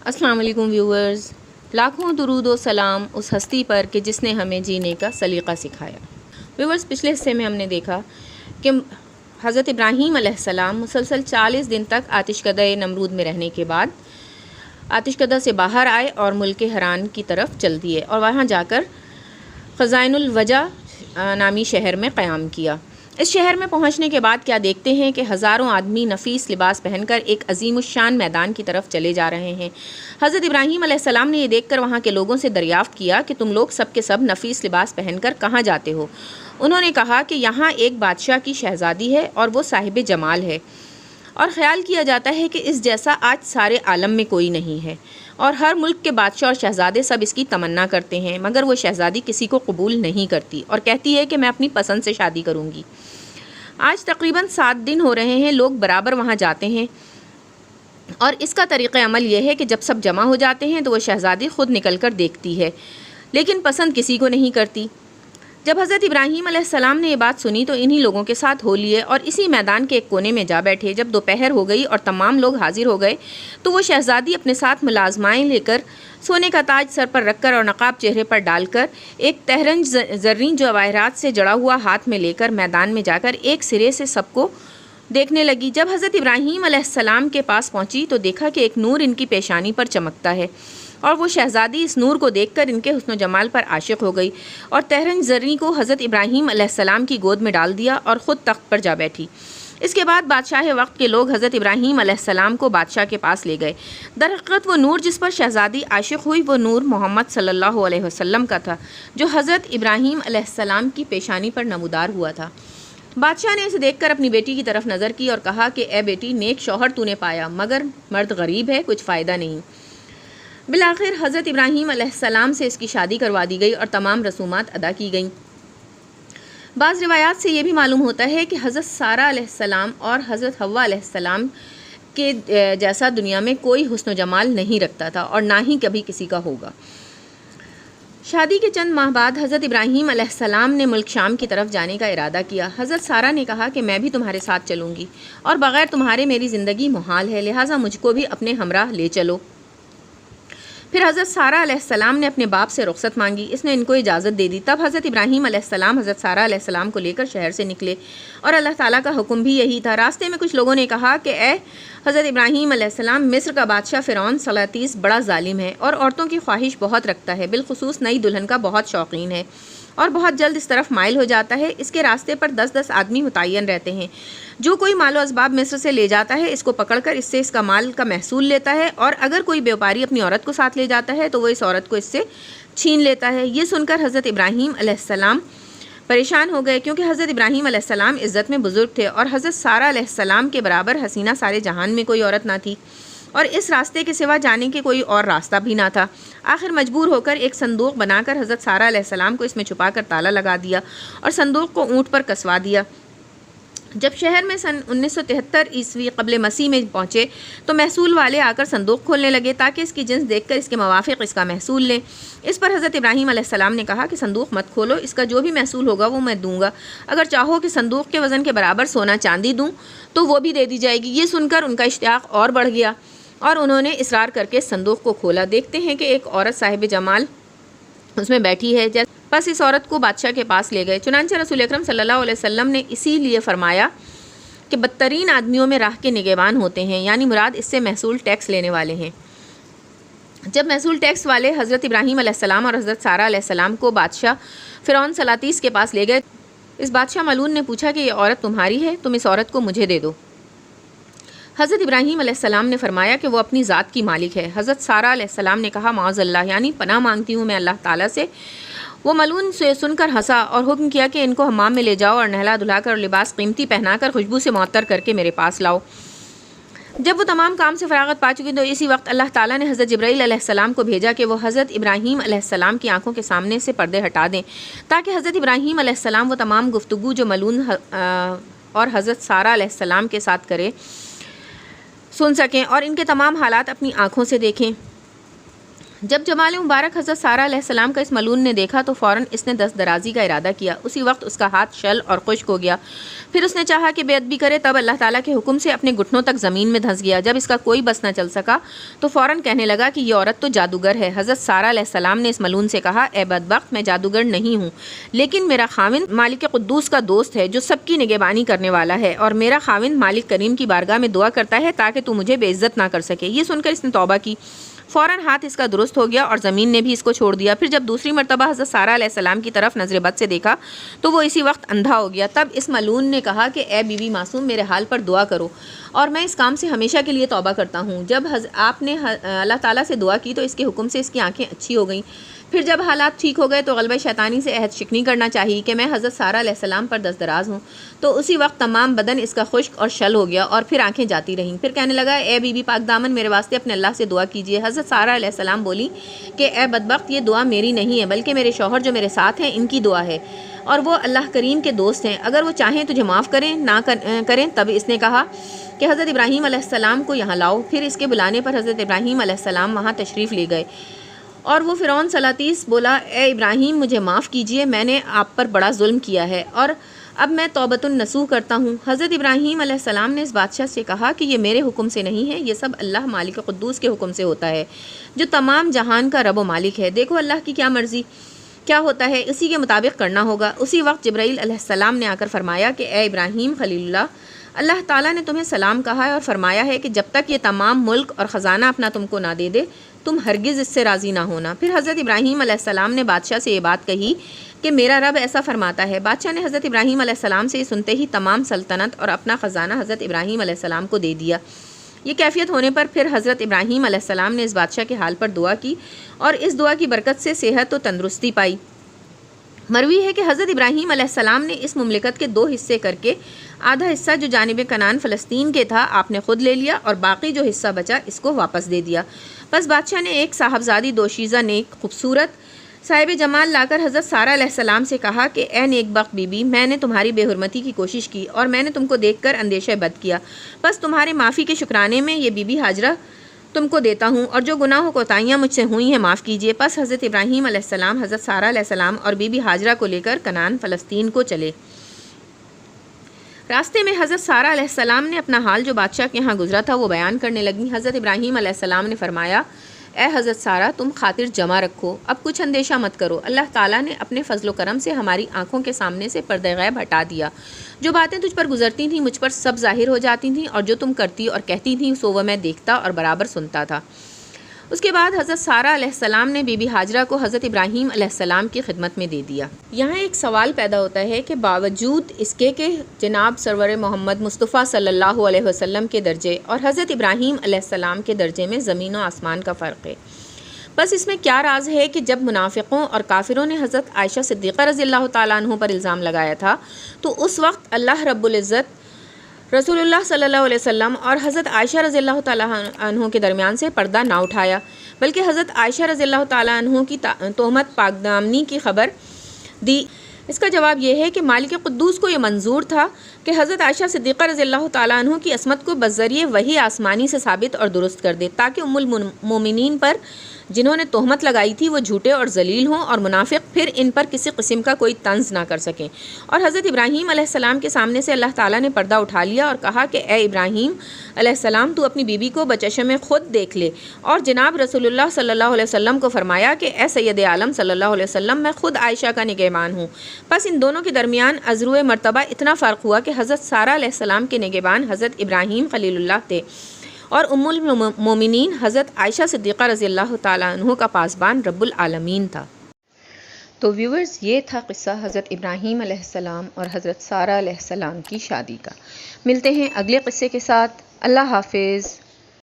السلام علیکم ویورز، لاکھوں درود و سلام اس ہستی پر کہ جس نے ہمیں جینے کا سلیقہ سکھایا۔ ویورز، پچھلے حصے میں ہم نے دیکھا کہ حضرت ابراہیم علیہ السلام مسلسل 40 دن تک آتش کدہ نمرود میں رہنے کے بعد آتش کدہ سے باہر آئے اور ملک حران کی طرف چل دیے اور وہاں جا کر خزائن الوجہ نامی شہر میں قیام کیا۔ اس شہر میں پہنچنے کے بعد کیا دیکھتے ہیں کہ ہزاروں آدمی نفیس لباس پہن کر ایک عظیم الشان میدان کی طرف چلے جا رہے ہیں۔ حضرت ابراہیم علیہ السلام نے یہ دیکھ کر وہاں کے لوگوں سے دریافت کیا کہ تم لوگ سب کے سب نفیس لباس پہن کر کہاں جاتے ہو؟ انہوں نے کہا کہ یہاں ایک بادشاہ کی شہزادی ہے اور وہ صاحب جمال ہے، اور خیال کیا جاتا ہے کہ اس جیسا آج سارے عالم میں کوئی نہیں ہے، اور ہر ملک کے بادشاہ اور شہزادے سب اس کی تمنا کرتے ہیں، مگر وہ شہزادی کسی کو قبول نہیں کرتی اور کہتی ہے کہ میں اپنی پسند سے شادی کروں گی۔ آج تقریباً 7 دن ہو رہے ہیں، لوگ برابر وہاں جاتے ہیں، اور اس کا طریقہ عمل یہ ہے کہ جب سب جمع ہو جاتے ہیں تو وہ شہزادی خود نکل کر دیکھتی ہے، لیکن پسند کسی کو نہیں کرتی۔ جب حضرت ابراہیم علیہ السلام نے یہ بات سنی تو انہی لوگوں کے ساتھ ہو لیے اور اسی میدان کے ایک کونے میں جا بیٹھے۔ جب دوپہر ہو گئی اور تمام لوگ حاضر ہو گئے تو وہ شہزادی اپنے ساتھ ملازمائیں لے کر، سونے کا تاج سر پر رکھ کر اور نقاب چہرے پر ڈال کر، ایک تہرنج زرین جواہرات سے جڑا ہوا ہاتھ میں لے کر میدان میں جا کر ایک سرے سے سب کو دیکھنے لگی۔ جب حضرت ابراہیم علیہ السلام کے پاس پہنچی تو دیکھا کہ ایک نور ان کی پیشانی پر چمکتا ہے، اور وہ شہزادی اس نور کو دیکھ کر ان کے حسن و جمال پر عاشق ہو گئی اور تہرنج زرین کو حضرت ابراہیم علیہ السلام کی گود میں ڈال دیا اور خود تخت پر جا بیٹھی۔ اس کے بعد بادشاہ وقت کے لوگ حضرت ابراہیم علیہ السلام کو بادشاہ کے پاس لے گئے۔ در حقیقت وہ نور جس پر شہزادی عاشق ہوئی وہ نور محمد صلی اللہ علیہ وسلم کا تھا، جو حضرت ابراہیم علیہ السلام کی پیشانی پر نمودار ہوا تھا۔ بادشاہ نے اسے دیکھ کر اپنی بیٹی کی طرف نظر کی اور کہا کہ اے بیٹی، نیک شوہر تو نے پایا، مگر مرد غریب ہے، کچھ فائدہ نہیں۔ بالآخر حضرت ابراہیم علیہ السلام سے اس کی شادی کروا دی گئی اور تمام رسومات ادا کی گئیں۔ بعض روایات سے یہ بھی معلوم ہوتا ہے کہ حضرت سارہ علیہ السلام اور حضرت حوا علیہ السلام کے جیسا دنیا میں کوئی حسن و جمال نہیں رکھتا تھا اور نہ ہی کبھی کسی کا ہوگا۔ شادی کے چند ماہ بعد حضرت ابراہیم علیہ السلام نے ملک شام کی طرف جانے کا ارادہ کیا۔ حضرت سارہ نے کہا کہ میں بھی تمہارے ساتھ چلوں گی اور بغیر تمہارے میری زندگی محال ہے، لہٰذا مجھ کو بھی اپنے ہمراہ لے چلو۔ پھر حضرت سارہ علیہ السلام نے اپنے باپ سے رخصت مانگی، اس نے ان کو اجازت دے دی۔ تب حضرت ابراہیم علیہ السلام حضرت سارہ علیہ السلام کو لے کر شہر سے نکلے، اور اللہ تعالیٰ کا حکم بھی یہی تھا۔ راستے میں کچھ لوگوں نے کہا کہ اے حضرت ابراہیم علیہ السلام، مصر کا بادشاہ فرعون سلاطیس بڑا ظالم ہے اور عورتوں کی خواہش بہت رکھتا ہے، بالخصوص نئی دلہن کا بہت شوقین ہے اور بہت جلد اس طرف مائل ہو جاتا ہے۔ اس کے راستے پر 10 آدمی متعین رہتے ہیں، جو کوئی مال و اسباب مصر سے لے جاتا ہے اس کو پکڑ کر اس سے اس کا مال کا محصول لیتا ہے، اور اگر کوئی بیوپاری اپنی عورت کو ساتھ لے جاتا ہے تو وہ اس عورت کو اس سے چھین لیتا ہے۔ یہ سن کر حضرت ابراہیم علیہ السلام پریشان ہو گئے، کیونکہ حضرت ابراہیم علیہ السلام عزت میں بزرگ تھے اور حضرت سارہ علیہ السلام کے برابر حسینہ سارے جہان میں کوئی عورت نہ تھی، اور اس راستے کے سوا جانے کے کوئی اور راستہ بھی نہ تھا۔ آخر مجبور ہو کر ایک صندوق بنا کر حضرت سارہ علیہ السلام کو اس میں چھپا کر تالا لگا دیا اور صندوق کو اونٹ پر کسوا دیا۔ جب شہر میں سن 1973 عیسوی قبل مسیح میں پہنچے تو محصول والے آ کر صندوق کھولنے لگے تاکہ اس کی جنس دیکھ کر اس کے موافق اس کا محصول لیں۔ اس پر حضرت ابراہیم علیہ السلام نے کہا کہ صندوق مت کھولو، اس کا جو بھی محصول ہوگا وہ میں دوں گا، اگر چاہو کہ صندوق کے وزن کے برابر سونا چاندی دوں تو وہ بھی دے دی جائے گی۔ یہ سن کر ان کا اشتیاق اور بڑھ گیا اور انہوں نے اصرار کر کے صندوق کو کھولا۔ دیکھتے ہیں کہ ایک عورت صاحب جمال اس میں بیٹھی ہے، بس اس عورت کو بادشاہ کے پاس لے گئے۔ چنانچہ رسول اکرم صلی اللہ علیہ وسلم نے اسی لیے فرمایا کہ بدترین آدمیوں میں راہ کے نگہبان ہوتے ہیں، یعنی مراد اس سے محصول ٹیکس لینے والے ہیں۔ جب محصول ٹیکس والے حضرت ابراہیم علیہ السلام اور حضرت سارہ علیہ السلام کو بادشاہ فرعون سلاطیس کے پاس لے گئے، اس بادشاہ ملعون نے پوچھا کہ یہ عورت تمہاری ہے، تم اس عورت کو مجھے دے دو۔ حضرت ابراہیم علیہ السلام نے فرمایا کہ وہ اپنی ذات کی مالک ہے۔ حضرت سارہ علیہ السلام نے کہا معاذ اللہ، یعنی پناہ مانگتی ہوں میں اللہ تعالیٰ سے۔ وہ ملعون سے سن کر ہنسا اور حکم کیا کہ ان کو حمام میں لے جاؤ اور نہلا دھلا کر اور لباس قیمتی پہنا کر خوشبو سے معطر کر کے میرے پاس لاؤ۔ جب وہ تمام کام سے فراغت پا چکی تو اسی وقت اللہ تعالیٰ نے حضرت جبرائیل علیہ السلام کو بھیجا کہ وہ حضرت ابراہیم علیہ السلام کی آنکھوں کے سامنے سے پردے ہٹا دیں تاکہ حضرت ابراہیم علیہ السلام وہ تمام گفتگو جو ملعون اور حضرت سارہ علیہ السلام کے ساتھ کرے سن سکیں اور ان کے تمام حالات اپنی آنکھوں سے دیکھیں۔ جب جمال مبارک حضرت سارہ علیہ السلام کا اس ملعون نے دیکھا تو فوراً اس نے دست درازی کا ارادہ کیا۔ اسی وقت اس کا ہاتھ شل اور خشک ہو گیا۔ پھر اس نے چاہا کہ بے ادبی کرے، تب اللہ تعالیٰ کے حکم سے اپنے گھٹنوں تک زمین میں دھنس گیا۔ جب اس کا کوئی بس نہ چل سکا تو فوراً کہنے لگا کہ یہ عورت تو جادوگر ہے۔ حضرت سارہ علیہ السلام نے اس ملعون سے کہا، اے بدبخت، میں جادوگر نہیں ہوں، لیکن میرا خاوند مالک قدوس کا دوست ہے جو سب کی نگہبانی کرنے والا ہے، اور میرا خاوند مالک کریم کی بارگاہ میں دعا کرتا ہے تاکہ تو مجھے بے عزت نہ کر سکے۔ یہ سن کر اس نے توبہ کی۔ فوراً ہاتھ اس کا درست ہو گیا اور زمین نے بھی اس کو چھوڑ دیا۔ پھر جب دوسری مرتبہ حضرت سارہ علیہ السلام کی طرف نظر بد سے دیکھا تو وہ اسی وقت اندھا ہو گیا۔ تب اس ملعون نے کہا کہ اے بی بی معصوم، میرے حال پر دعا کرو اور میں اس کام سے ہمیشہ کے لیے توبہ کرتا ہوں۔ جب آپ نے اللہ تعالیٰ سے دعا کی تو اس کے حکم سے اس کی آنکھیں اچھی ہو گئیں۔ پھر جب حالات ٹھیک ہو گئے تو غلبہ شیطانی سے عہد شکنی کرنا چاہیے کہ میں حضرت سارہ علیہ السلام پر دست دراز ہوں، تو اسی وقت تمام بدن اس کا خشک اور شل ہو گیا اور پھر آنکھیں جاتی رہیں۔ پھر کہنے لگا، اے بی بی پاک دامن، میرے واسطے اپنے اللہ سے دعا کیجیے۔ حضرت سارہ علیہ السلام بولی کہ اے بدبخت، یہ دعا میری نہیں ہے بلکہ میرے شوہر جو میرے ساتھ ہیں ان کی دعا ہے، اور وہ اللہ کریم کے دوست ہیں، اگر وہ چاہیں تجھے معاف کریں نہ کریں۔ تب اس نے کہا کہ حضرت ابراہیم علیہ السلام کو یہاں لاؤ۔ پھر اس کے بلانے پر حضرت ابراہیم علیہ السلام وہاں تشریف لے گئے، اور وہ فرعون سلاطیس بولا، اے ابراہیم، مجھے معاف کیجیے، میں نے آپ پر بڑا ظلم کیا ہے اور اب میں توبۃ النصوح کرتا ہوں۔ حضرت ابراہیم علیہ السلام نے اس بادشاہ سے کہا کہ یہ میرے حکم سے نہیں ہے، یہ سب اللہ مالک قدوس کے حکم سے ہوتا ہے جو تمام جہان کا رب و مالک ہے۔ دیکھو اللہ کی کیا مرضی، کیا ہوتا ہے اسی کے مطابق کرنا ہوگا۔ اسی وقت جبرائیل علیہ السلام نے آ کر فرمایا کہ اے ابراہیم خلیل اللہ تعالیٰ نے تمہیں سلام کہا ہے اور فرمایا ہے کہ جب تک یہ تمام ملک اور خزانہ اپنا تم کو نہ دے دے تم ہرگز اس سے راضی نہ ہونا۔ پھر حضرت ابراہیم علیہ السلام نے بادشاہ سے یہ بات کہی کہ میرا رب ایسا فرماتا ہے۔ بادشاہ نے حضرت ابراہیم علیہ السلام سے یہ سنتے ہی تمام سلطنت اور اپنا خزانہ حضرت ابراہیم علیہ السلام کو دے دیا۔ یہ کیفیت ہونے پر پھر حضرت ابراہیم علیہ السلام نے اس بادشاہ کے حال پر دعا کی اور اس دعا کی برکت سے صحت و تندرستی پائی۔ مروی ہے کہ حضرت ابراہیم علیہ السلام نے اس مملکت کے 2 حصے کر کے آدھا حصہ جو جانب کنعان فلسطین کے تھا آپ نے خود لے لیا اور باقی جو حصہ بچا اس کو واپس دے دیا۔ بس بادشاہ نے ایک صاحبزادی دوشیزہ نیک خوبصورت صاحب جمال لا کر حضرت سارہ علیہ السلام سے کہا کہ اے نیک بخت بی بی، میں نے تمہاری بے حرمتی کی کوشش کی اور میں نے تم کو دیکھ کر اندیشہ بد کیا، بس تمہارے معافی کے شکرانے میں یہ بی بی ہاجرہ تم کو دیتا ہوں، اور جو گناہ و کوتاہیاں مجھ سے ہوئی ہیں معاف کیجیے۔ پس حضرت ابراہیم علیہ السلام حضرت سارہ علیہ السلام اور بی بی ہاجرہ کو لے کر کنعان فلسطین کو چلے۔ راستے میں حضرت سارہ علیہ السلام نے اپنا حال جو بادشاہ کے ہاں گزرا تھا وہ بیان کرنے لگیں۔ حضرت ابراہیم علیہ السلام نے فرمایا، اے حضرت سارہ، تم خاطر جمع رکھو، اب کچھ اندیشہ مت کرو، اللہ تعالیٰ نے اپنے فضل و کرم سے ہماری آنکھوں کے سامنے سے پردہ غیب ہٹا دیا۔ جو باتیں تجھ پر گزرتی تھیں مجھ پر سب ظاہر ہو جاتی تھیں، اور جو تم کرتی اور کہتی تھیں سو وہ میں دیکھتا اور برابر سنتا تھا۔ اس کے بعد حضرت سارہ علیہ السلام نے بی بی ہاجرہ کو حضرت ابراہیم علیہ السلام کی خدمت میں دے دیا۔ یہاں ایک سوال پیدا ہوتا ہے کہ باوجود اس کے کہ جناب سرور محمد مصطفیٰ صلی اللہ علیہ وسلم کے درجے اور حضرت ابراہیم علیہ السلام کے درجے میں زمین و آسمان کا فرق ہے، بس اس میں کیا راز ہے کہ جب منافقوں اور کافروں نے حضرت عائشہ صدیقہ رضی اللہ تعالیٰ عنہ پر الزام لگایا تھا تو اس وقت اللہ رب العزت رسول اللہ صلی اللہ علیہ وسلم اور حضرت عائشہ رضی اللہ تعالیٰ عنہ کے درمیان سے پردہ نہ اٹھایا، بلکہ حضرت عائشہ رضی اللہ تعالیٰ عنہ کی تہمت پاک دامنی کی خبر دی۔ اس کا جواب یہ ہے کہ مالک قدوس کو یہ منظور تھا کہ حضرت عائشہ صدیقہ رضی اللہ تعالیٰ عنہ کی عصمت کو بذریعہ وحی آسمانی سے ثابت اور درست کر دے، تاکہ ام المومنین پر جنہوں نے تہمت لگائی تھی وہ جھوٹے اور ذلیل ہوں اور منافق پھر ان پر کسی قسم کا کوئی طنز نہ کر سکیں۔ اور حضرت ابراہیم علیہ السلام کے سامنے سے اللہ تعالیٰ نے پردہ اٹھا لیا اور کہا کہ اے ابراہیم علیہ السلام، تو اپنی بیوی کو بچشم خود دیکھ لے، اور جناب رسول اللہ صلی اللہ علیہ وسلم کو فرمایا کہ اے سید عالم صلی اللہ علیہ وسلم، میں خود عائشہ کا نگہبان ہوں۔ پس ان دونوں کے درمیان ازروِ مرتبہ اتنا فرق ہوا کہ حضرت سارہ علیہ السلام کے نگہبان حضرت ابراہیم خلیل اللہ تھے اور ام المومنین حضرت عائشہ صدیقہ رضی اللہ تعالیٰ عنہ کا پاسبان رب العالمین تھا۔ تو ویورز، یہ تھا قصہ حضرت ابراہیم علیہ السلام اور حضرت سارہ علیہ السلام کی شادی کا۔ ملتے ہیں اگلے قصے کے ساتھ۔ اللہ حافظ۔